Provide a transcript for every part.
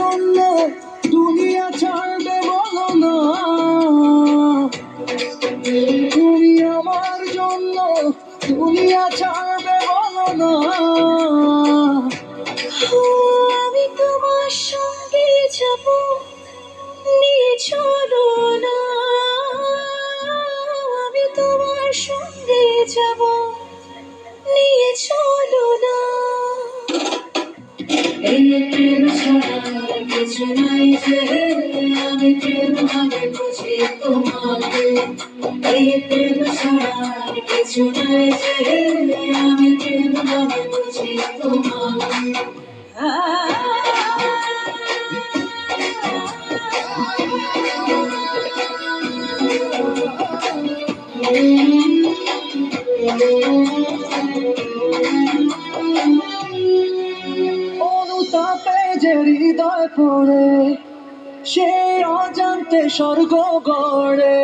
জন্য দুনিয়া ছাড়বে বলো না, তুমি আমার জন্য দুনিয়া ছাড়বে বলো না। আমি তোমার সঙ্গে যাব, নিয়ে চলো না। আমি তোমার সঙ্গে যাব, নিয়ে চলো না। এই প্রেম ছাড়া কিছু নাই যে, আমি প্রেম ভাবে বুঝি তোমাকে। এই প্রেম ছাড়া কিছু নাই যে, আমি প্রেম ভাবে বুঝি তোমাকে। অনুতাপে যে হৃদয় পড়ে, সে অজান্তে স্বর্গ গড়ে।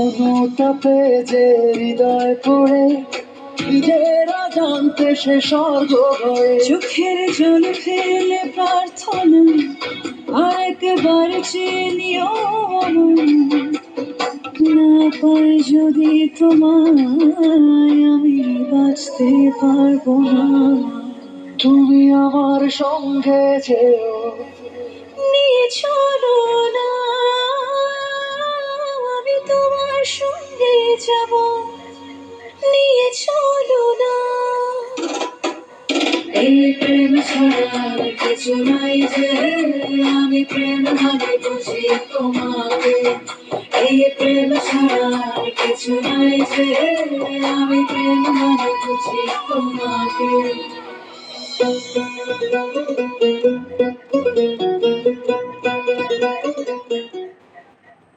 অনুতাপে যে হৃদয় পড়ে, নিজের অজান্তে সে স্বর্গ গড়ে। চোখের জল ফেলে প্রার্থনা, আরেকবার চেয়ে নিও আমায়। না পাই যদি তোমায়, আমি বাঁচতে পারবো না। তুমি আমার সঙ্গে যেও, নিয়ে চলো না। আমি তোমার সঙ্গে যাব, নিয়ে চলো না। এই প্রেম ছাড়া কিছু নাই যে, আমি প্রেম ভাবে বুঝি তোমাকে। এই প্রেম ছাড়া কিছু নাই যে, আমি প্রেম ভাবে বুঝি তোমাকে।